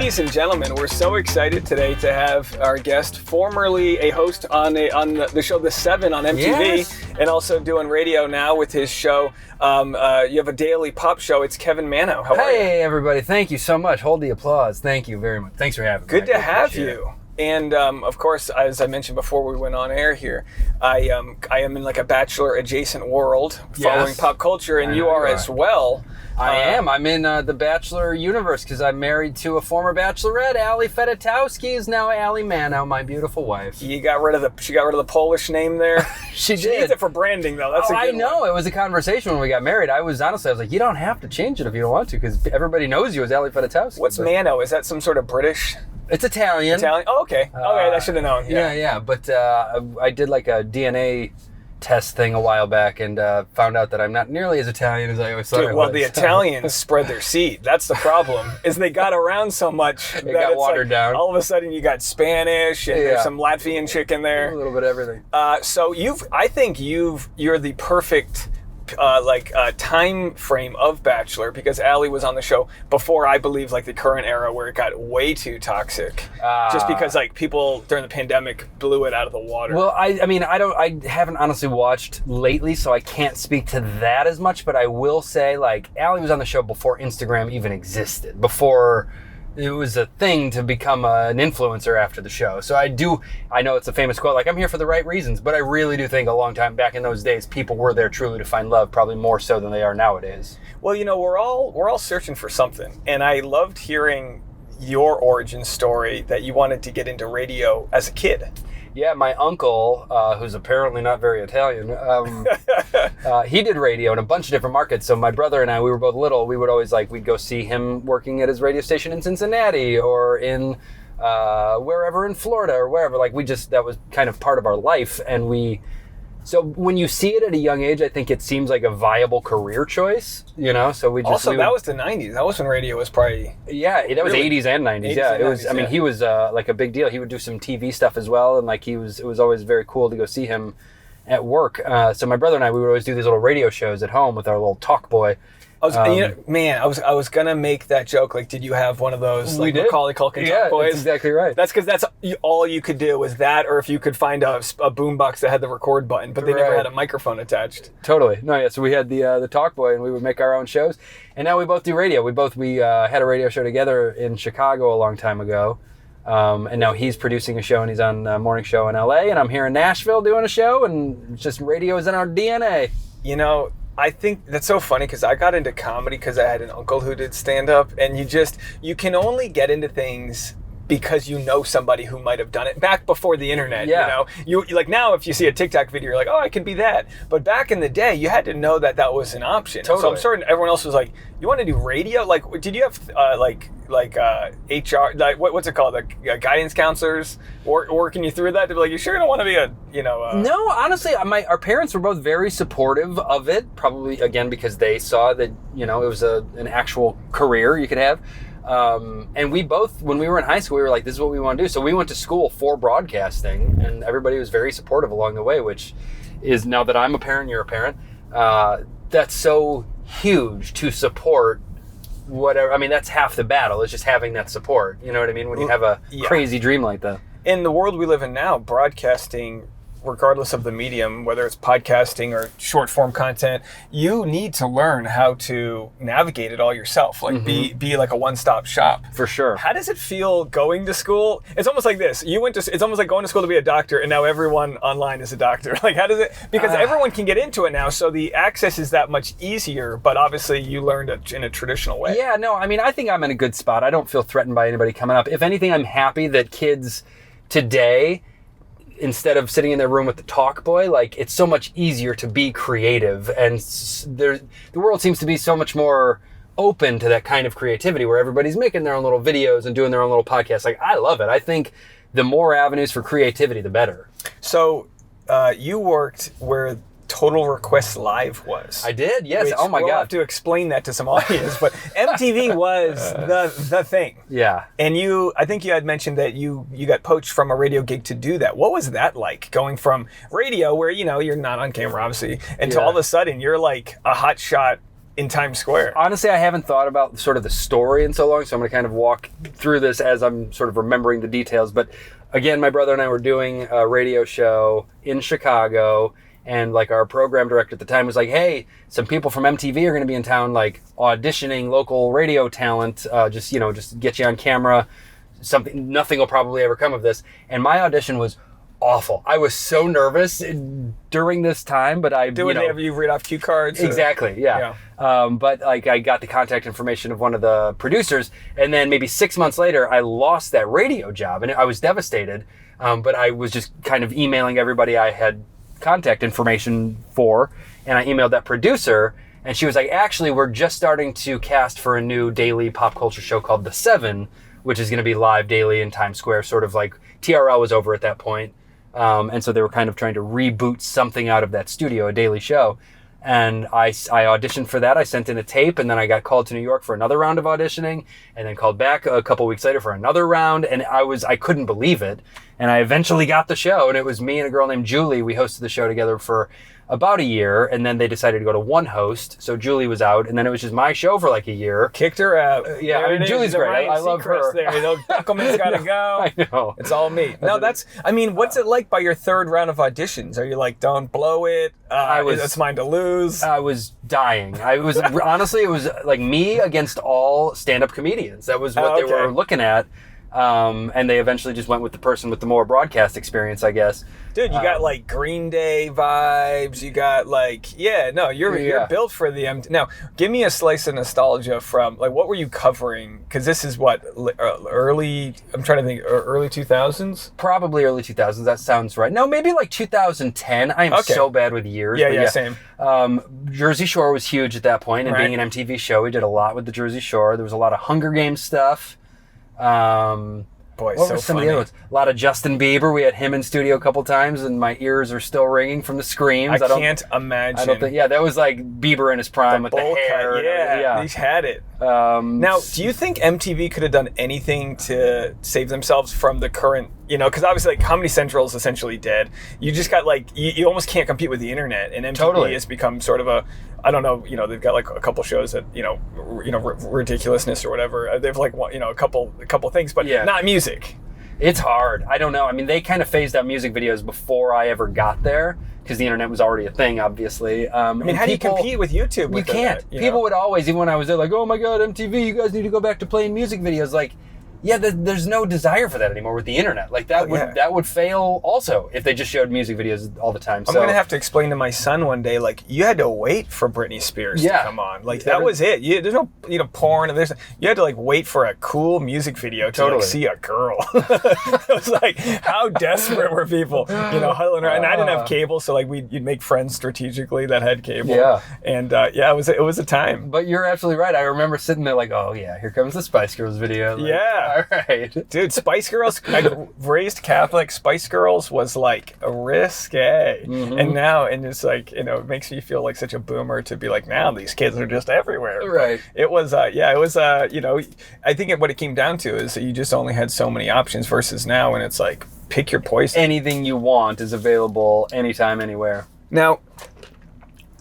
Ladies and gentlemen, we're so excited today to have our guest, formerly a host on the show The Seven on MTV, yes, and also doing radio now with his show. You have a daily pop show. It's Kevin Manno. How are you? Hey, everybody. Thank you so much. Hold the applause. Thank you very much. Thanks for having me. Good to have you. And of course, as I mentioned before we went on air here, I am in like a Bachelor adjacent world following pop culture, and you are as well. I am. I'm in the Bachelor universe because I'm married to a former Bachelorette. Fedotowsky is now Allie Manno, my beautiful wife. She got rid of the Polish name there. She needs it for branding though. That's a good I know. one. It was a conversation when we got married. I was like, you don't have to change it if you don't want to, because everybody knows you as Allie Fedotowsky. What's Manno? Is that some sort of British? It's Italian. Oh, okay. I should have known. Yeah. But I did like a DNA test thing a while back and found out that I'm not nearly as Italian as I always thought I was. Well, the Italians spread their seed. That's the problem, is they got around so much it got watered down. All of a sudden you got Spanish and there's some Latvian chick in there. A little bit of everything. So I think you're the perfect time frame of Bachelor, because Allie was on the show before, I believe, like the current era where it got way too toxic, just because like people during the pandemic blew it out of the water. Well, I haven't honestly watched lately, so I can't speak to that as much, but I will say like Allie was on the show before Instagram even existed, before it was a thing to become an influencer after the show. So I know it's a famous quote, like, I'm here for the right reasons, but I really do think a long time back in those days, people were there truly to find love, probably more so than they are nowadays. Well, we're all searching for something, and I loved hearing your origin story that you wanted to get into radio as a kid. Yeah, my uncle, who's apparently not very Italian, he did radio in a bunch of different markets. So my brother and I, we were both little. We would always we'd go see him working at his radio station in Cincinnati or in wherever in Florida or wherever. That was kind of part of our life. And so when you see it at a young age, I think it seems like a viable career choice, So we just also, that was the 90s. That was when radio was probably... Yeah, that was really 80s and 90s. Yeah, it was. 90s, I mean, he was like a big deal. He would do some TV stuff as well, and it was always very cool to go see him at work. So my brother and I, we would always do these little radio shows at home with our little talk boy. I was gonna make that joke. Like, did you have one of those Macaulay Culkin talk boys? That's exactly right. That's because that's all you could do was that, or if you could find a boombox that had the record button, but they never had a microphone attached. Totally. No, yeah. So we had the talk boy, and we would make our own shows. And now we both do radio. We had a radio show together in Chicago a long time ago. And now he's producing a show, and he's on a morning show in LA, and I'm here in Nashville doing a show, and just radio is in our DNA. I think that's so funny because I got into comedy because I had an uncle who did stand-up, and you can only get into things because you know somebody who might have done it back before the internet. You like now if you see a TikTok video, you're like, oh, I can be that. But back in the day, you had to know that was an option. Totally. So I'm certain everyone else was like, you want to do radio? Like, did you have HR, what's it called, guidance counselors working you through that to be like, you sure don't want to be No, honestly, our parents were both very supportive of it, probably again because they saw that it was an actual career you could have. And we both, when we were in high school, we were like, this is what we want to do. So we went to school for broadcasting, and everybody was very supportive along the way, which is, now that I'm a parent, you're a parent, that's so huge to support whatever. I mean, that's half the battle, is just having that support. You know what I mean? When you have a crazy dream like that. In the world we live in now, broadcasting, regardless of the medium, whether it's podcasting or short form content, you need to learn how to navigate it all yourself. Be like a one-stop shop. For sure. How does it feel going to school? It's almost like this. It's almost like going to school to be a doctor, and now everyone online is a doctor. Like, how does it, because everyone can get into it now, so the access is that much easier, but obviously you learned it in a traditional way. Yeah, no, I mean, I think I'm in a good spot. I don't feel threatened by anybody coming up. If anything, I'm happy that kids today, instead of sitting in their room with the talk boy, it's so much easier to be creative, and the world seems to be so much more open to that kind of creativity where everybody's making their own little videos and doing their own little podcasts. I love it. I think the more avenues for creativity, the better. So you worked where Total Request Live was. I did, yes. Oh my God. We'll have to explain that to some audience, but MTV was the thing. Yeah. And I think you had mentioned that you got poached from a radio gig to do that. What was that like, going from radio where, you're not on camera, obviously, and to all of a sudden you're like a hotshot in Times Square. Honestly, I haven't thought about sort of the story in so long, so I'm going to kind of walk through this as I'm sort of remembering the details. But again, my brother and I were doing a radio show in Chicago, and like our program director at the time was like, hey, some people from MTV are going to be in town, like auditioning local radio talent, just get you on camera. Nothing will probably ever come of this. And my audition was awful. I was so nervous during this time, but I they have you read off cue cards? Exactly, yeah. But like I got the contact information of one of the producers, and then maybe 6 months later, I lost that radio job, and I was devastated. But I was just kind of emailing everybody I had contact information for, and I emailed that producer, and she was like, actually, we're just starting to cast for a new daily pop culture show called The Seven, which is going to be live daily in Times Square, sort of like TRL was over at that point. And so they were kind of trying to reboot something out of that studio, a daily show. And I auditioned for that. I sent in a tape, and then I got called to New York for another round of auditioning, and then called back a couple weeks later for another round. And I couldn't believe it. And I eventually got the show, and it was me and a girl named Julie. We hosted the show together for about a year, and then they decided to go to one host. So Julie was out, and then it was just my show for like a year. Kicked her out. Yeah, I mean, Julie's great. I love her. Duckleman's got to go. I know. It's all me. No, what's it like by your third round of auditions? Are you like, don't blow it? It's mine to lose. I was dying. Honestly, it was like me against all stand-up comedians. That was what they were looking at. And they eventually just went with the person with the more broadcast experience, I guess. Dude, you got like Green Day vibes. You got like, you're built for the MTV. Now, give me a slice of nostalgia from, like, what were you covering? Because this is what, early 2000s? Probably early 2000s. That sounds right. No, maybe like 2010. I am so bad with years. Yeah, same. Jersey Shore was huge at that point, and being an MTV show, we did a lot with the Jersey Shore. There was a lot of Hunger Games stuff. What were some of the other ones? A lot of Justin Bieber. We had him in studio a couple times, and my ears are still ringing from the screams. I can't imagine. I don't think. Yeah, that was like Bieber in his prime with the hair. Cut, yeah, he's had it. Now, do you think MTV could have done anything to save themselves from the current? Because obviously, like, Comedy Central is essentially dead. You just got like you almost can't compete with the internet, and MTV has become sort of a, I don't know, they've got like a couple shows that ridiculousness or whatever. They've like a couple things, but not music. It's hard. I don't know. I mean, they kind of phased out music videos before I ever got there, because the internet was already a thing, obviously. How do you compete with YouTube? You can't. People would always, even when I was there, like, oh my God, MTV, you guys need to go back to playing music videos. Like, yeah, there's no desire for that anymore with the internet. Like that would fail also if they just showed music videos all the time. I'm gonna have to explain to my son one day, like, you had to wait for Britney Spears to come on. Like that was it. There's no porn, and you had to like wait for a cool music video to like see a girl. It was like, how desperate were people, huddling around. And I didn't have cable, so like you'd make friends strategically that had cable. Yeah. And it was a time. But you're absolutely right. I remember sitting there like, oh yeah, here comes the Spice Girls video. Like, all right. Dude, Spice Girls, raised Catholic, Spice Girls was like risque. Mm-hmm. And it's like, it makes you feel like such a boomer to be like, now these kids are just everywhere. Right. But it was, I think what it came down to is that you just only had so many options versus now, and it's like, pick your poison. Anything you want is available anytime, anywhere. Now,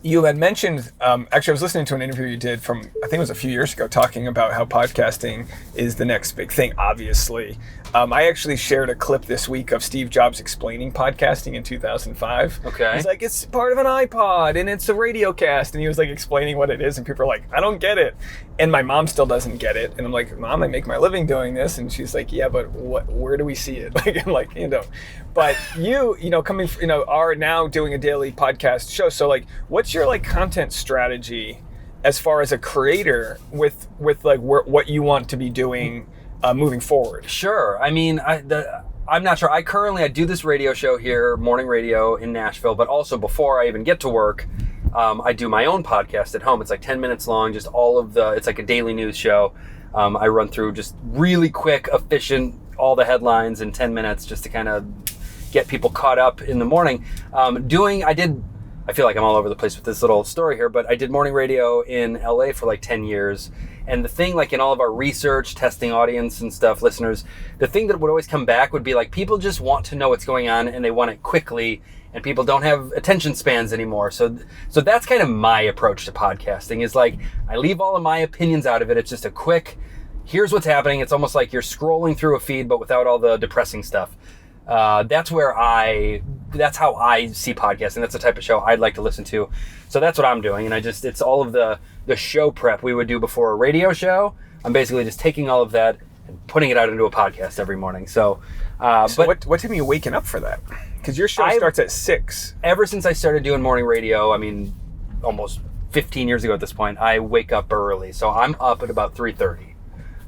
you had mentioned, actually I was listening to an interview you did from, I think it was a few years ago, talking about how podcasting is the next big thing, obviously. I actually shared a clip this week of Steve Jobs explaining podcasting in 2005. Okay. He's like, it's part of an iPod, and it's a radio cast, and he was like explaining what it is, and people are like, I don't get it. And my mom still doesn't get it, and I'm like, Mom, I make my living doing this, and she's like, yeah, but where do we see it? Like, I'm like, but you coming, are now doing a daily podcast show, so like, what's your like content strategy as far as a creator with like what you want to be doing moving forward? Sure. I mean, I'm not sure. I do this radio show here, morning radio in Nashville, but also before I even get to work, I do my own podcast at home. It's like 10 minutes long, just it's like a daily news show. I run through just really quick, efficient, all the headlines in 10 minutes just to kind of get people caught up in the morning. I feel like I'm all over the place with this little story here, but I did morning radio in LA for like 10 years. And the thing, like in all of our research, testing audience and stuff, listeners, the thing that would always come back would be like, people just want to know what's going on and they want it quickly. and people don't have attention spans anymore. So that's kind of my approach to podcasting, is like, I leave all of my opinions out of it. It's just a quick, here's what's happening. It's almost like you're scrolling through a feed, but without all the depressing stuff. That's how I see podcasting. That's the type of show I'd like to listen to. So that's what I'm doing. And it's all of the show prep we would do before a radio show. I'm basically just taking all of that and putting it out into a podcast every morning. So but what time are you waking up for that? Because your show starts at 6. Ever since I started doing morning radio, I mean, almost 15 years ago at this point, I wake up early. So I'm up at about 3:30.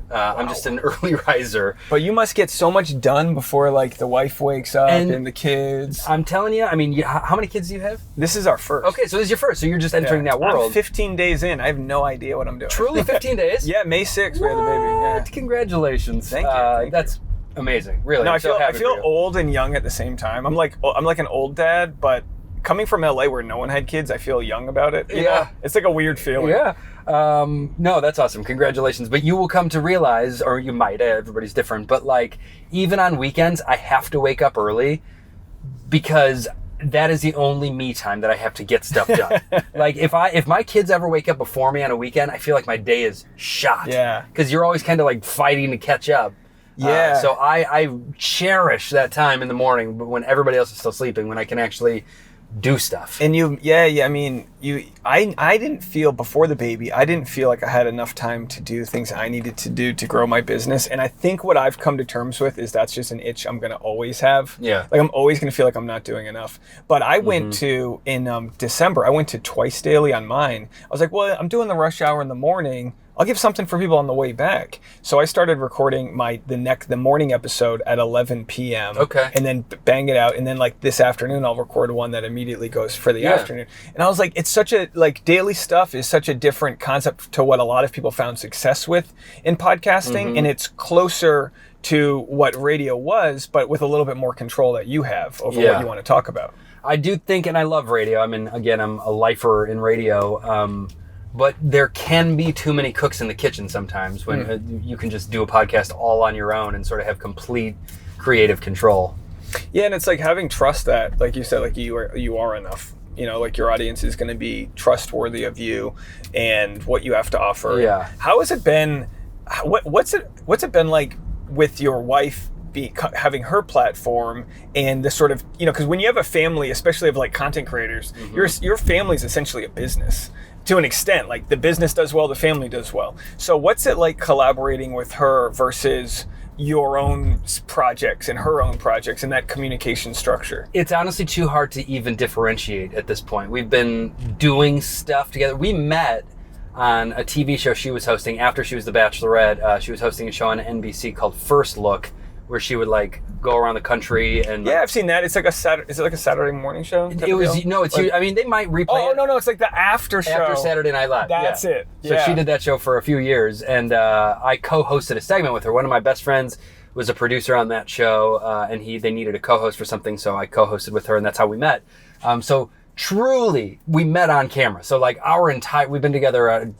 Wow. I'm just an early riser. But you must get so much done before, like, the wife wakes up and the kids. I'm telling you, I mean, how many kids do you have? This is our first. Okay, so this is your first. So you're just entering that world. I'm 15 days in. I have no idea what I'm doing. Truly 15 days? Yeah, May 6th we had the baby. Yeah. Congratulations. Thank you. That's amazing. Really. No, I'm I feel old and young at the same time. I'm like an old dad, but coming from LA where no one had kids, I feel young about it. You know? It's like a weird feeling. Yeah. No, that's awesome. Congratulations. But you will come to realize, or you might, everybody's different, but like, even on weekends, I have to wake up early because that is the only me time that I have to get stuff done. Like, if my kids ever wake up before me on a weekend, I feel like my day is shot. Yeah. Because you're always kind of like fighting to catch up. Yeah. So I cherish that time in the morning, but when everybody else is still sleeping, when I can actually do stuff. And I mean, I didn't feel, before the baby, I didn't feel like I had enough time to do things I needed to do to grow my business. And I think what I've come to terms with is that's just an itch I'm going to always have. Yeah. Like, I'm always going to feel like I'm not doing enough. But I went to, in December, I went to twice daily on mine. I was like, well, I'm doing the rush hour in the morning. I'll give something for people on the way back. So I started recording the morning episode at 11 p.m. Okay. And then bang it out. And then, like, this afternoon, I'll record one that immediately goes for the afternoon. And I was like, it's such a, like, daily stuff is such a different concept to what a lot of people found success with in podcasting. And it's closer to what radio was, but with a little bit more control that you have over what you want to talk about. I do think, and I love radio. I mean, again, I'm a lifer in radio. But there can be too many cooks in the kitchen sometimes when you can just do a podcast all on your own and sort of have complete creative control. Yeah, and it's like having trust that, like you said, like you are enough. You know, like your audience is going to be trustworthy of you and what you have to offer. Yeah. How has it been? What's it been like with your wife having her platform and the sort of, you know, because when you have a family, especially of like content creators, your family is essentially a business. To an extent, like the business does well, the family does well. So what's it like collaborating with her versus your own projects and her own projects and that communication structure? It's honestly too hard to even differentiate at this point. We've been doing stuff together. We met on a TV show she was hosting after she was the Bachelorette. She was hosting a show on NBC called First Look, where she would like go around the country and I've seen that. It's like is it like a Saturday morning show? It was no, it's like, I mean, they might replay. Oh no, it's like the after show after Saturday Night Live. That's it. So she did that show for a few years, and I co-hosted a segment with her. One of my best friends was a producer on that show, and they needed a co-host for something, so I co-hosted with her, and that's how we met. So truly, we met on camera. So like we've been together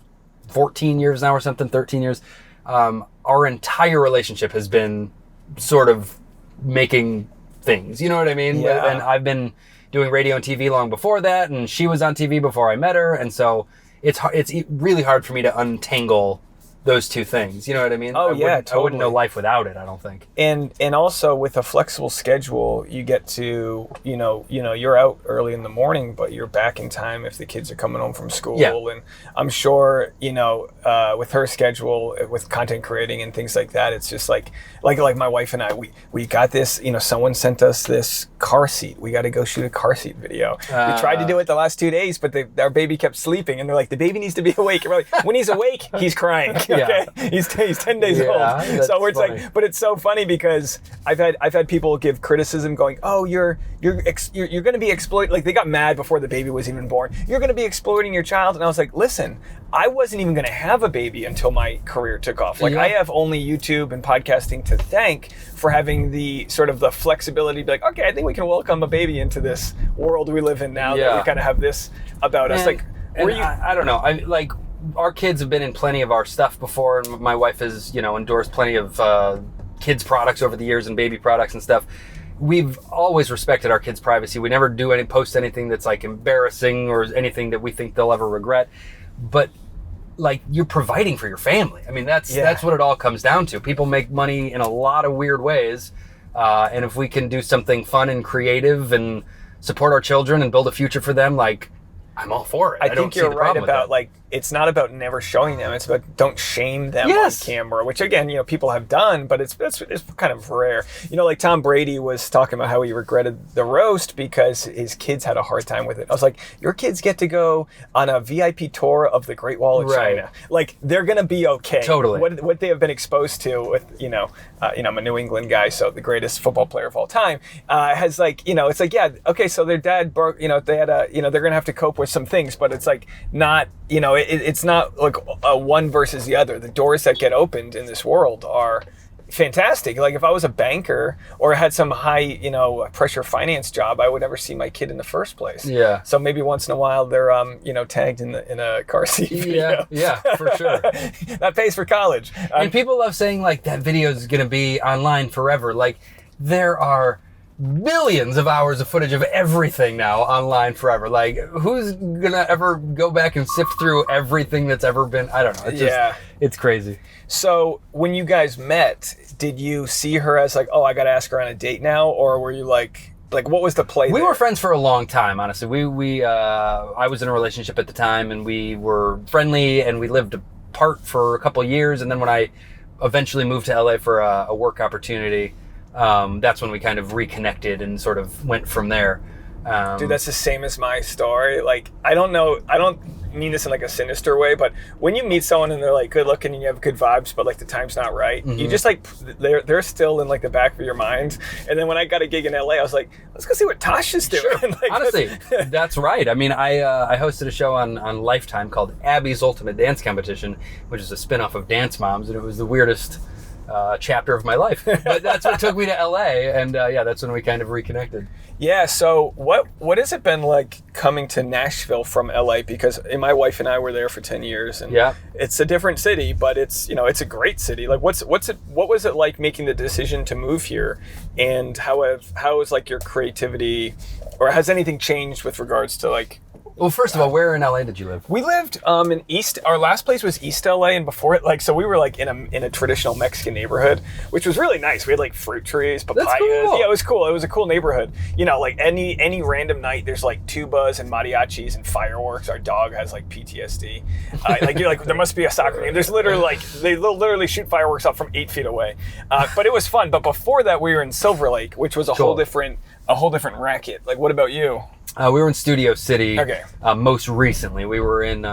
14 years now or something, 13 years. Our entire relationship has been sort of making things, you know what I mean? Yeah. And I've been doing radio and TV long before that, and she was on TV before I met her, and so it's really hard for me to untangle those two things, you know what I mean? Oh, yeah, totally. I wouldn't know life without it, I don't think. And also with a flexible schedule, you get to, you know, you're out early in the morning, but you're back in time if the kids are coming home from school. Yeah. And I'm sure, you know, with her schedule, with content creating and things like that, it's just like my wife and I, we got this, you know, someone sent us this car seat. We got to go shoot a car seat video. We tried to do it the last 2 days, but our baby kept sleeping, and they're like, the baby needs to be awake. And we're like, when he's awake, he's crying. Okay, he's 10 days old. So it's funny. Like, but it's so funny because I've had people give criticism, going, "Oh, you're going to be exploiting." Like, they got mad before the baby was even born. You're going to be exploiting your child, and I was like, listen, I wasn't even going to have a baby until my career took off. Like, I have only YouTube and podcasting to thank for having the sort of the flexibility to be like, okay, I think we can welcome a baby into this world we live in now that we kind of have this about us. Like, I don't know. Our kids have been in plenty of our stuff before, and my wife has, you know, endorsed plenty of kids products over the years and baby products and stuff. we've always respected our kids' privacy. We never post anything that's like embarrassing or anything that we think they'll ever regret. But like, you're providing for your family. I mean, that's what it all comes down to. People make money in a lot of weird ways. And if we can do something fun and creative and support our children and build a future for them, like, I'm all for it. I think you're right about, like, it's not about never showing them. It's about don't shame them on camera, which, again, people have done, but it's kind of rare. Like Tom Brady was talking about how he regretted the roast because his kids had a hard time with it. I was like, your kids get to go on a VIP tour of the Great Wall of China. Like, they're going to be okay. Totally. What they have been exposed to with, I'm a New England guy, so the greatest football player of all time, has like, it's like, yeah, okay, so their dad broke, they had they're going to have to cope with some things, but it's like not, it's not like a one versus the other. The doors that get opened in this world are fantastic. Like, if I was a banker or had some high, pressure finance job, I would never see my kid in the first place. Yeah. So maybe once in a while they're, tagged in a car seat video. Yeah, for sure. That pays for college. And people love saying, like, that video is going to be online forever. Like, there are billions of hours of footage of everything now online forever. Like, who's gonna ever go back and sift through everything that's ever been? I don't know. It's just, it's crazy. So when you guys met, did you see her as like, oh, I gotta ask her on a date now? Or were you like what was the play We there? were friends for a long time, honestly. I was in a relationship at the time, and we were friendly, and we lived apart for a couple of years. And then when I eventually moved to LA for a work opportunity, that's when we kind of reconnected and sort of went from there. Dude, that's the same as my story. Like, I don't mean this in like a sinister way, but when you meet someone and they're like good looking and you have good vibes, but like the time's not right, you just like, they're still in like the back of your mind. And then when I got a gig in LA, I was like, let's go see what Tasha's doing. Sure. Like, honestly, that's right. I mean, I hosted a show on Lifetime called Abby's Ultimate Dance Competition, which is a spinoff of Dance Moms, and it was the weirdest chapter of my life. But that's what took me to LA, and that's when we kind of reconnected. Yeah, so what has it been like coming to Nashville from LA? Because my wife and I were there for 10 years, and it's a different city, but it's it's a great city. Like, what was it like making the decision to move here, and how is like your creativity, or has anything changed with regards to like? Well, first of all, where in LA did you live? We lived in East. Our last place was East LA, and before it, like, so we were like in a traditional Mexican neighborhood, which was really nice. We had like fruit trees, papayas. That's cool. Yeah, it was cool. It was a cool neighborhood. Like any random night, there's like tubas and mariachis and fireworks. Our dog has like PTSD. Like, you're like, there must be a soccer game. There's literally like they'll literally shoot fireworks up from 8 feet away. But it was fun. But before that, we were in Silver Lake, which was a whole different racket. Like, what about you? We were in Studio City. Okay. Most recently, we were in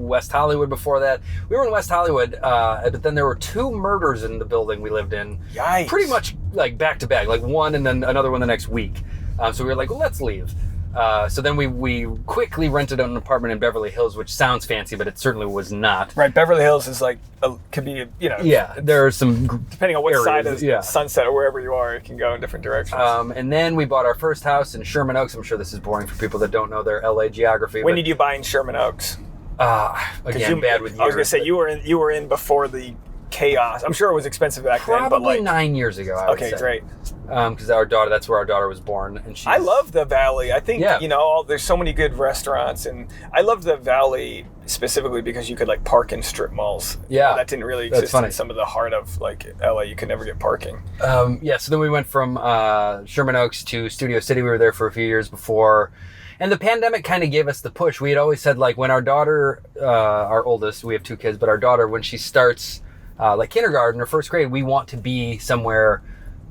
West Hollywood. Before that, we were in West Hollywood, but then there were 2 murders in the building we lived in. Yikes. Pretty much like back to back, like one and then another one the next week. So we were like, well, let's leave. So then we quickly rented an apartment in Beverly Hills, which sounds fancy, but it certainly was not. Right, Beverly Hills is like could be Yeah, there are some depending on what areas, side of Sunset or wherever you are, it can go in different directions. And then we bought our first house in Sherman Oaks. I'm sure this is boring for people that don't know their LA geography. When did you buy in Sherman Oaks? Again, bad with years. I was gonna say you were in before the chaos. I'm sure it was expensive back then. But Probably like 9 years ago. I would say. Great. Because that's where our daughter was born, and I love the Valley. I think there's so many good restaurants, and I love the Valley specifically because you could like park in strip malls. Yeah, that didn't really exist in some of the heart of like LA. You could never get parking. So then we went from Sherman Oaks to Studio City. We were there for a few years before. And the pandemic kind of gave us the push. We had always said, like, when our daughter, our oldest, we have 2 kids, but our daughter, when she starts like kindergarten or first grade, we want to be somewhere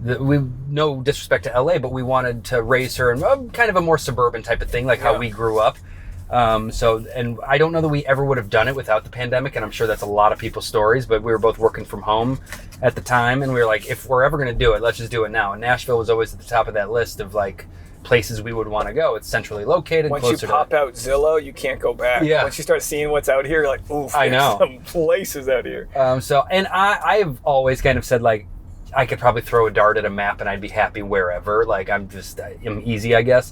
that no disrespect to LA, but we wanted to raise her in kind of a more suburban type of thing, like how we grew up. And I don't know that we ever would have done it without the pandemic, and I'm sure that's a lot of people's stories, but we were both working from home at the time, and we were like, if we're ever going to do it, let's just do it now. And Nashville was always at the top of that list of like places we would want to go. It's centrally located. Once you pop out Zillow, you can't go back. Yeah. Once you start seeing what's out here, you're like, oof, I know. Some places out here. And I've always kind of said, like, I could probably throw a dart at a map and I'd be happy wherever. Like, I'm easy, I guess.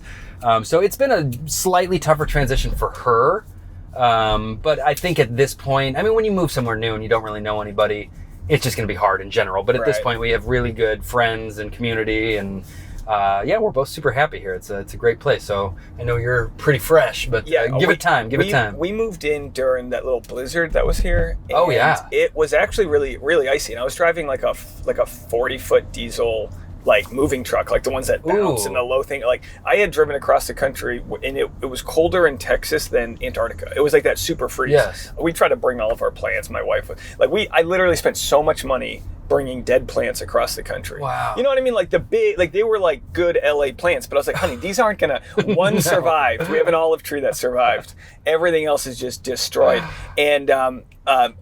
So it's been a slightly tougher transition for her. But I think at this point, I mean, when you move somewhere new and you don't really know anybody, it's just going to be hard in general. But at this point, we have really good friends and community, and we're both super happy here. It's a great place. So I know you're pretty fresh, but give it time. Give it time. We moved in during that little blizzard that was here. Oh yeah, it was actually really, really icy. And I was driving like a 40-foot diesel like moving truck, like the ones that bounce and the low thing. Like I had driven across the country, and it was colder in Texas than Antarctica. It was like that super freeze. Yes. We tried to bring all of our plants. My wife was like, I literally spent so much money bringing dead plants across the country. Wow. You know what I mean? Like the big, like they were like good LA plants, but I was like, honey, these aren't gonna, one survived. We have an olive tree that survived. Everything else is just destroyed. And I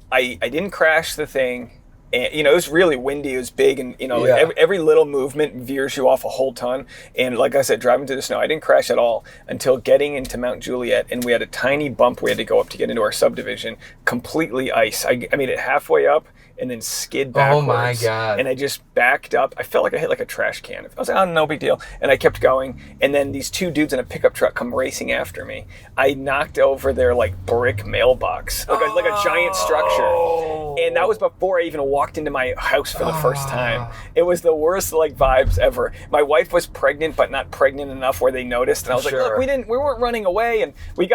didn't crash the thing. And, you know, it was really windy. It was big, and you know, every little movement veers you off a whole ton. And like I said, driving through the snow, I didn't crash at all until getting into Mount Juliet, and we had a tiny bump we had to go up to get into our subdivision. Completely ice. I made it halfway up and then skid backwards. Oh my God. And I just backed up. I felt like I hit like a trash can. I was like, oh, no big deal. And I kept going. And then these two dudes in a pickup truck come racing after me. I knocked over their like brick mailbox, like a giant structure. And that was before I even walked into my house for the first time. It was the worst like vibes ever. My wife was pregnant, but not pregnant enough where they noticed. And I was like, look, we weren't running away, and we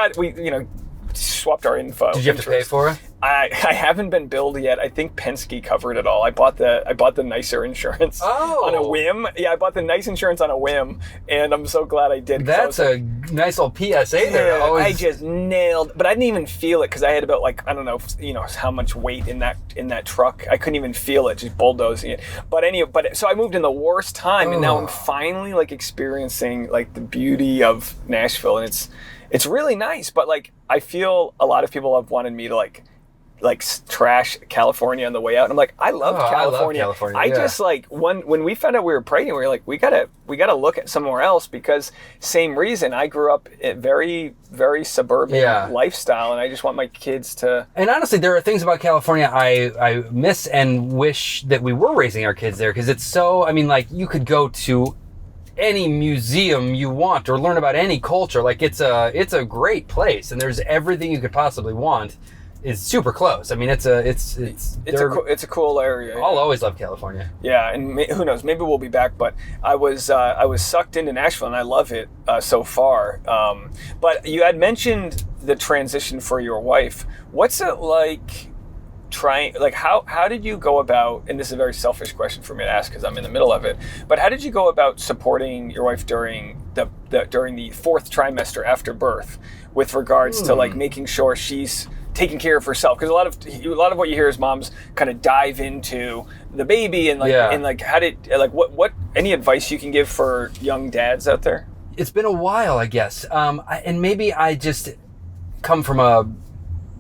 swapped our info. Did you have to pay for it? I haven't been billed yet. I think Penske covered it all. I bought the nicer insurance on a whim. Yeah, I bought the nice insurance on a whim, and I'm so glad I did. That's a nice old PSA there. I just nailed, but I didn't even feel it because I had about like, I don't know, how much weight in that truck. I couldn't even feel it, just bulldozing it. But so I moved in the worst time, and now I'm finally like experiencing like the beauty of Nashville, and it's really nice. But like I feel a lot of people have wanted me to like trash California on the way out. And I'm like, I love California. I just like when we found out we were pregnant, we were like, we gotta look at somewhere else, because same reason, I grew up in very, very suburban lifestyle, and I just want my kids to. And honestly, there are things about California I miss and wish that we were raising our kids there, because it's so, I mean, like you could go to any museum you want or learn about any culture. Like it's a great place, and there's everything you could possibly want. Is super close. I mean, it's a cool area. I'll always love California. Yeah, and who knows? Maybe we'll be back. But I was sucked into Nashville, and I love it so far. But you had mentioned the transition for your wife. What's it like? How did you go about? And this is a very selfish question for me to ask because I'm in the middle of it. But how did you go about supporting your wife during the fourth trimester after birth, with regards to like making sure she's taking care of herself? Because a lot of what you hear is moms kind of dive into the baby and how did what any advice you can give for young dads out there? It's been a while, I guess, and maybe I just come from a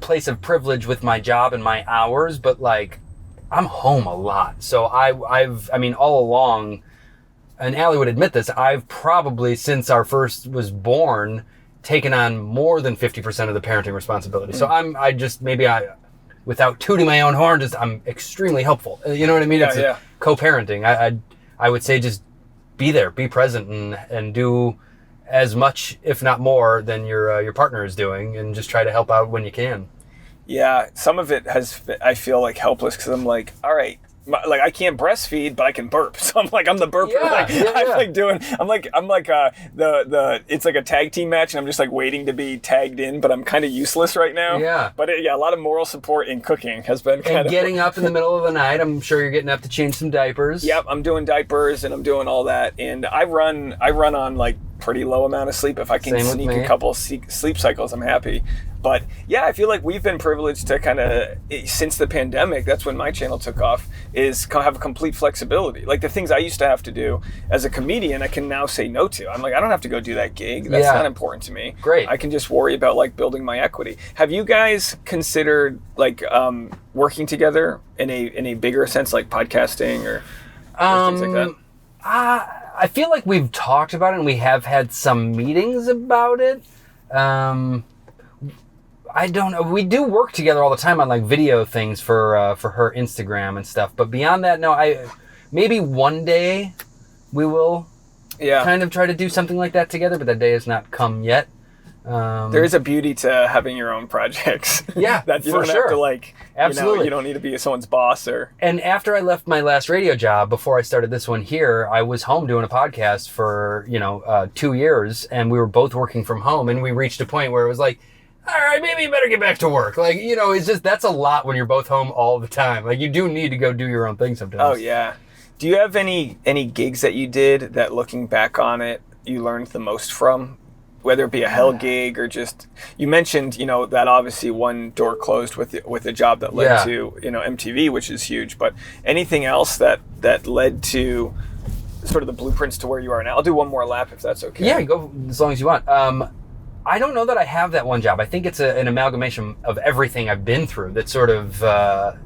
place of privilege with my job and my hours, but like I'm home a lot, so I've all along, and Allie would admit this, I've probably since our first was born taken on more than 50% of the parenting responsibility. So I without tooting my own horn, I'm extremely helpful. You know what I mean? It's co-parenting. I would say just be there, be present, and do as much, if not more, than your partner is doing, and just try to help out when you can. Yeah, some of it I feel like helpless because I'm like, all right, like I can't breastfeed, but I can burp. So I'm the burper. It's like a tag team match, and I'm just like waiting to be tagged in, but I'm kind of useless right now. Yeah. But a lot of moral support in cooking has been kind of. And getting up in the middle of the night, I'm sure you're getting up to change some diapers. Yep, I'm doing diapers and I'm doing all that, and I run on like pretty low amount of sleep. If I can sneak a couple sleep cycles, I'm happy. But yeah, I feel like we've been privileged to kind of, since the pandemic, that's when my channel took off, is have a complete flexibility. Like the things I used to have to do as a comedian, I can now say no to. I'm like, I don't have to go do that gig. That's not important to me. Great. I can just worry about like building my equity. Have you guys considered like working together in a bigger sense, like podcasting or things like that? I feel like we've talked about it, and we have had some meetings about it. I don't know. We do work together all the time on like video things for her Instagram and stuff. But beyond that, no. Maybe one day we will kind of try to do something like that together, but that day has not come yet. There is a beauty to having your own projects. Yeah, that you for don't sure. have to Absolutely. You don't need to be someone's boss or. And after I left my last radio job, before I started this one here, I was home doing a podcast for 2 years, and we were both working from home, and we reached a point where it was like, all right, maybe you better get back to work. Like, it's just, that's a lot when you're both home all the time. Like, you do need to go do your own thing sometimes. Oh yeah. Do you have any gigs that you did that, looking back on it, you learned the most from? Whether it be a hell gig or just, you mentioned, that obviously one door closed with a job that led to, MTV, which is huge, but anything else that led to sort of the blueprints to where you are now? I'll do one more lap if that's okay. Yeah, go as long as you want. I don't know that I have that one job. I think it's an amalgamation of everything I've been through that's sort of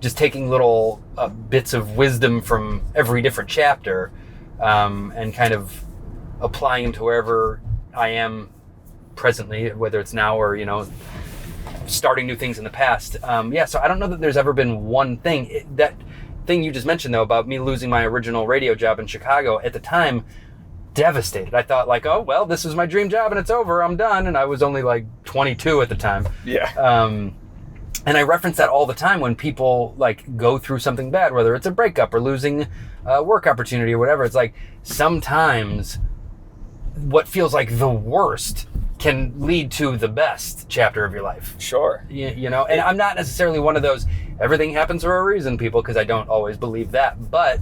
just taking little bits of wisdom from every different chapter and kind of applying them to wherever I am presently, whether it's now or, starting new things in the past. So I don't know that there's ever been one thing. That thing you just mentioned, though, about me losing my original radio job in Chicago, at the time, devastated. I thought, like, oh, well, this is my dream job and it's over. I'm done. And I was only like 22 at the time. Yeah. And I reference that all the time when people like go through something bad, whether it's a breakup or losing a work opportunity or whatever. It's like sometimes what feels like the worst can lead to the best chapter of your life. Sure. And I'm not necessarily one of those everything happens for a reason people, because I don't always believe that, but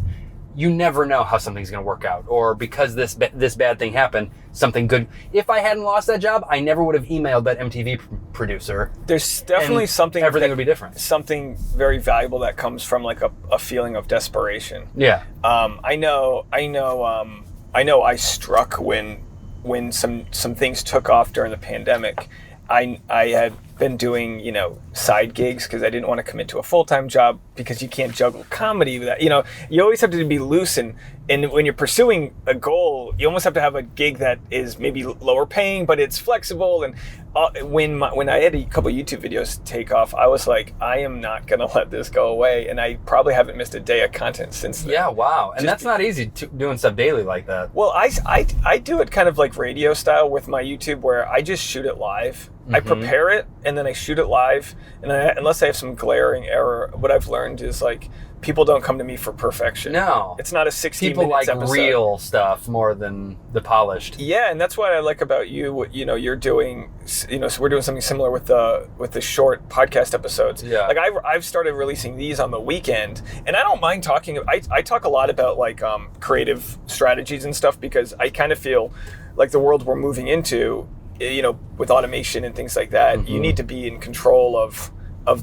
you never know how something's going to work out, or because this bad thing happened, something good. If I hadn't lost that job, I never would have emailed that MTV producer. There's definitely something. Everything would be different. Something very valuable that comes from like a feeling of desperation. Yeah. I know. I struck when some things took off during the pandemic. I had been doing, side gigs because I didn't want to commit to a full-time job, because you can't juggle comedy with that. You always have to be loose, and when you're pursuing a goal, you almost have to have a gig that is maybe lower paying, but it's flexible. And when I had a couple YouTube videos take off, I was like, I am not going to let this go away. And I probably haven't missed a day of content since then. Yeah, wow. And that's not easy doing stuff daily like that. Well, I do it kind of like radio style with my YouTube, where I just shoot it live. Mm-hmm. I prepare it and then I shoot it live. And unless I have some glaring error, what I've learned is like, people don't come to me for perfection. No. It's not a 60 people minutes like episode. Real stuff more than the polished. Yeah, and that's what I like about you. What you're doing. So we're doing something similar with the short podcast episodes. Yeah. Like I've started releasing these on the weekend, and I don't mind talking. I talk a lot about like creative strategies and stuff, because I kind of feel like the world we're moving into, with automation and things like that, mm-hmm. you need to be in control of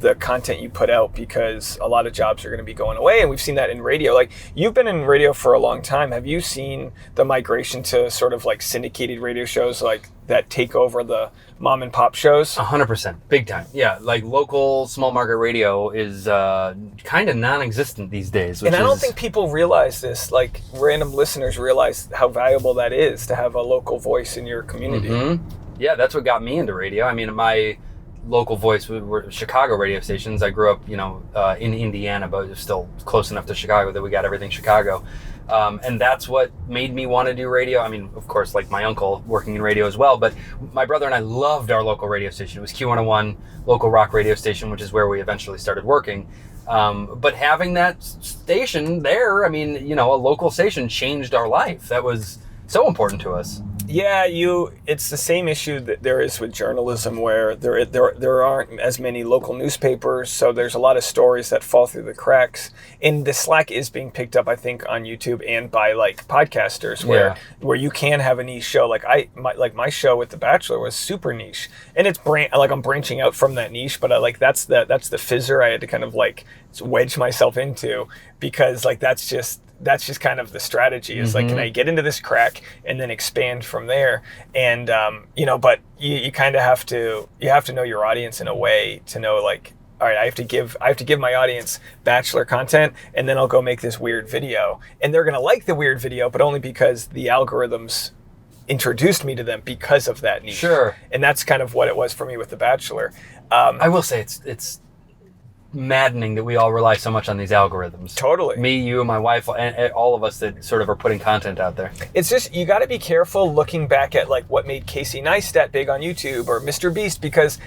the content you put out, because a lot of jobs are going to be going away. And we've seen that in radio. Like, you've been in radio for a long time. Have you seen the migration to sort of like syndicated radio shows like that take over the mom and pop shows? 100%. Big time. Yeah. Like local small market radio is kind of non-existent these days. And I don't think people realize this, like random listeners realize how valuable that is, to have a local voice in your community. Mm-hmm. Yeah, that's what got me into radio. I mean, my local voice were Chicago radio stations. I grew up, in Indiana, but it was still close enough to Chicago that we got everything Chicago. And that's what made me want to do radio. I mean, of course, like my uncle working in radio as well, but my brother and I loved our local radio station. It was Q101, local rock radio station, which is where we eventually started working. But having that station there, I mean, a local station changed our life. That was so important to us. Yeah, it's the same issue that there is with journalism, where there aren't as many local newspapers, so there's a lot of stories that fall through the cracks. And the slack is being picked up, I think, on YouTube and by like podcasters, where you can have a niche show. Like my show with The Bachelor was super niche, and I'm branching out from that niche, but that's the fizzer I had to kind of like wedge myself into, because like that's just kind of the strategy, is like, can I get into this crack and then expand from there? And but you kind of have to know your audience in a way to know, like, all right, I have to give my audience Bachelor content, and then I'll go make this weird video, and they're gonna like the weird video, but only because the algorithms introduced me to them because of that niche. Sure. And that's kind of what it was for me with The Bachelor. I will say it's maddening that we all rely so much on these algorithms. Totally. Me, you, my wife, and all of us that sort of are putting content out there. It's just, you got to be careful looking back at like what made Casey Neistat big on YouTube or Mr. Beast, because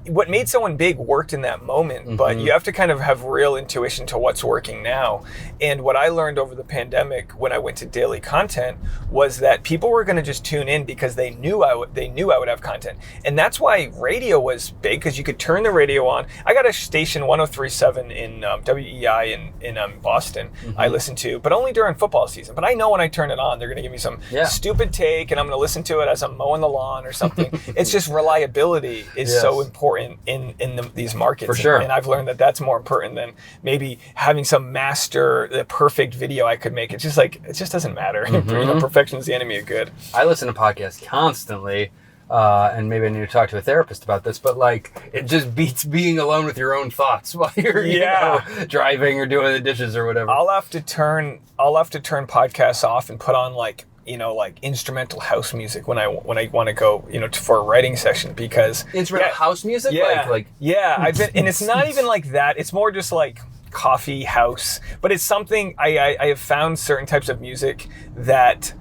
what made someone big worked in that moment, but you have to kind of have real intuition to what's working now. And what I learned over the pandemic when I went to daily content was that people were going to just tune in because they knew I would have content. And that's why radio was big, because you could turn the radio on. I got a station 103.7 in WEI in Boston I listen to, but only during football season. But I know when I turn it on, they're going to give me some stupid take, and I'm going to listen to it as I'm mowing the lawn or something. It's just reliability is so important in these markets. For sure. And I've learned that that's more important than maybe having some master, the perfect video I could make. It's just like, it just doesn't matter. You know, perfection is the enemy of good. I listen to podcasts constantly, and maybe I need to talk to a therapist about this, but like, it just beats being alone with your own thoughts while you're you know, driving or doing the dishes or whatever. I'll have to turn podcasts off and put on like, you know, like instrumental house music when I want to go, you know, for a writing session, because instrumental house music, I've been, and it's not even like that. It's more just like coffee house, but it's something I have found certain types of music that,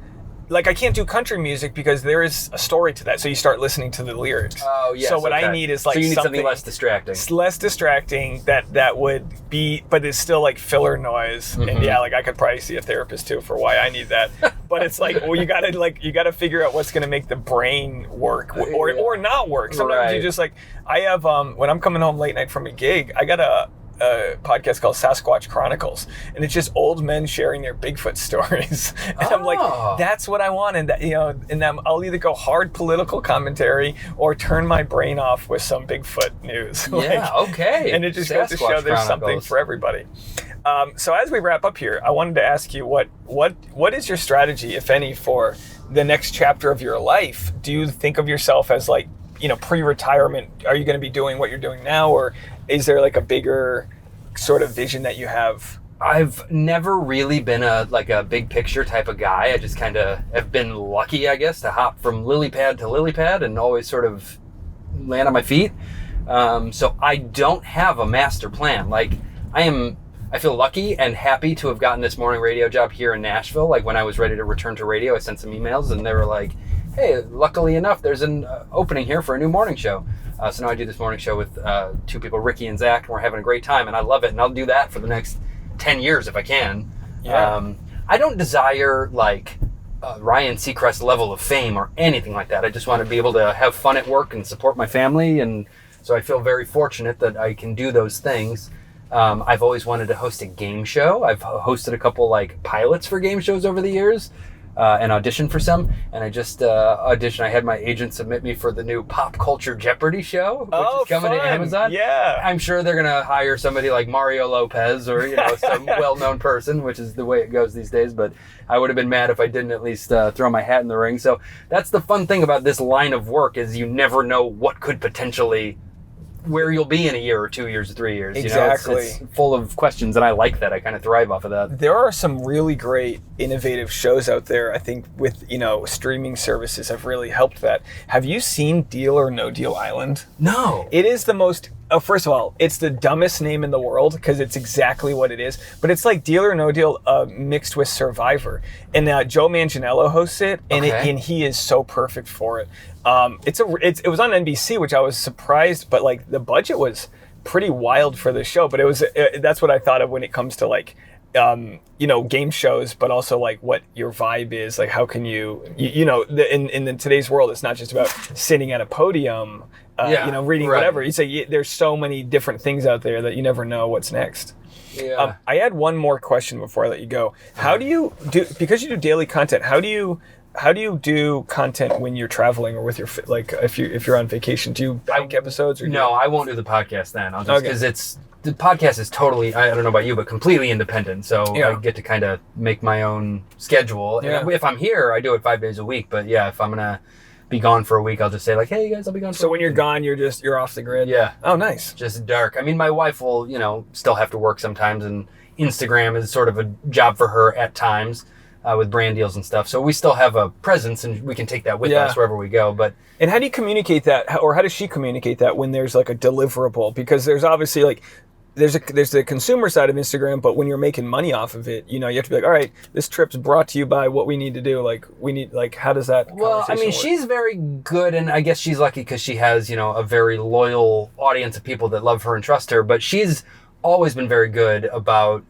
like, I can't do country music because there is a story to that. So you start listening to the lyrics. Oh, yes. So what I need is like, so you need something less distracting. It's less distracting that would be, but it's still like filler noise. And yeah, like I could probably see a therapist too for why I need that. But it's like, well, you gotta figure out what's gonna make the brain work or not work. Sometimes you just like, I have when I'm coming home late night from a gig, I got a podcast called Sasquatch Chronicles, and it's just old men sharing their Bigfoot stories. And I'm like, that's what I want. And that, you know, and then I'll either go hard political commentary or turn my brain off with some Bigfoot news. Yeah, okay. And it just goes to show there's something for everybody. So as we wrap up here, I wanted to ask you what is your strategy, if any, for the next chapter of your life? Do you think of yourself as like, you know, pre-retirement? Are you going to be doing what you're doing now, or is there like a bigger sort of vision that you have? I've never really been a big picture type of guy. I just kind of have been lucky, I guess, to hop from lily pad to lily pad and always sort of land on my feet. So I don't have a master plan. Like, I feel lucky and happy to have gotten this morning radio job here in Nashville. Like, when I was ready to return to radio, I sent some emails and they were like, hey, luckily enough, there's an opening here for a new morning show. So now I do this morning show with two people, Ricky and Zach, and we're having a great time, and I love it, and I'll do that for the next 10 years if I can. Yeah. I don't desire, like, Ryan Seacrest level of fame or anything like that. I just want to be able to have fun at work and support my family, and so I feel very fortunate that I can do those things. I've always wanted to host a game show. I've hosted a couple, like, pilots for game shows over the years. And audition for some, and I just auditioned. I had my agent submit me for the new Pop Culture Jeopardy show, which is coming to Amazon. Yeah, I'm sure they're gonna hire somebody like Mario Lopez or, you know, some well-known person, which is the way it goes these days. But I would have been mad if I didn't at least throw my hat in the ring. So that's the fun thing about this line of work, is you never know what could potentially, where you'll be in a year or 2 years or 3 years. Exactly. You know, it's full of questions, and I like that. I kind of thrive off of that. There are some really great innovative shows out there. I think with, you know, streaming services have really helped that. Have you seen Deal or No Deal Island? No. It is the most, first of all, it's the dumbest name in the world because it's exactly what it is. But it's like Deal or No Deal mixed with Survivor. And Joe Manganiello hosts it, and and he is so perfect for it. It was on NBC, which I was surprised, but like the budget was pretty wild for the show. But that's what I thought of when it comes to like, you know, game shows, but also like what your vibe is. Like, how can you know, in today's world, it's not just about sitting at a podium, you know, reading whatever. You say there's so many different things out there that you never know what's next. Yeah. I had one more question before I let you go. How do you do, because you do daily content, how do you do content when you're traveling or with your, like, if you're on vacation? Do you bank episodes? Or no, I won't do the podcast then. I'll just, because the podcast is totally, I don't know about you, but completely independent. So I get to kind of make my own schedule. Yeah. And if I'm here, I do it 5 days a week. But yeah, if I'm going to be gone for a week, I'll just say like, hey, you guys, I'll be gone for a week. So when you're gone, you're off the grid? Yeah. Oh, nice. Just dark. I mean, my wife will, you know, still have to work sometimes, and Instagram is sort of a job for her at times. With brand deals and stuff. So we still have a presence, and we can take that with us wherever we go. And how do you communicate that, or how does she communicate that when there's like a deliverable? Because there's obviously like, there's the consumer side of Instagram, but when you're making money off of it, you know, you have to be like, all right, this trip's brought to you by what we need to do. Like, how does that Well, I mean, work? she's very good, and I guess she's lucky because she has, you know, a very loyal audience of people that love her and trust her, but she's always been very good about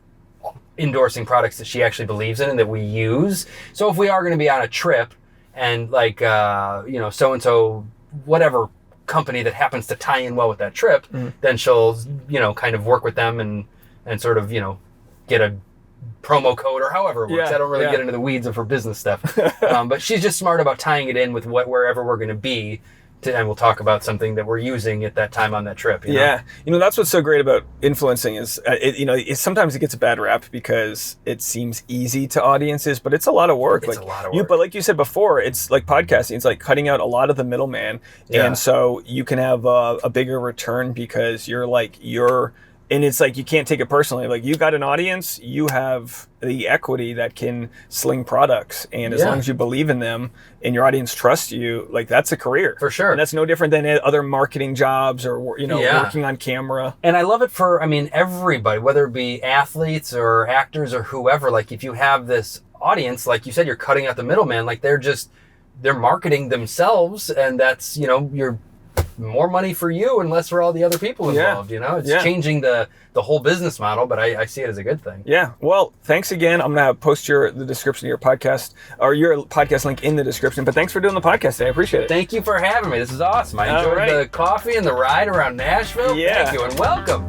endorsing products that she actually believes in and that we use. So if we are going to be on a trip and like, you know, so-and-so, whatever company that happens to tie in well with that trip, then she'll, you know, kind of work with them and sort of, you know, get a promo code or however it works. I don't really get into the weeds of her business stuff. But she's just smart about tying it in with wherever we're going to be. And we'll talk about something that we're using at that time on that trip. You know? Yeah. You know, that's what's so great about influencing is, you know, sometimes it gets a bad rap because it seems easy to audiences, but it's a lot of work. It's like, a lot of work. But like you said before, it's like podcasting. It's like cutting out a lot of the middleman. Yeah. And so you can have a bigger return because and it's like, you can't take it personally. Like, you got an audience, you have the equity that can sling products. And as long as you believe in them and your audience trusts you, like, that's a career. For sure. And that's no different than other marketing jobs or, you know, working on camera. And I love it for, I mean, everybody, whether it be athletes or actors or whoever. Like, if you have this audience, like you said, you're cutting out the middleman. Like, they're marketing themselves, and that's, you know, you're more money for you and less for all the other people involved. You know, it's changing the whole business model, but I see it as a good thing. Yeah. Well, thanks again. I'm gonna post the description of your podcast or your podcast link in the description. But thanks for doing the podcast today. I appreciate it. Thank you for having me. This is awesome. I enjoyed the coffee and the ride around Nashville. Yeah. Thank you and welcome.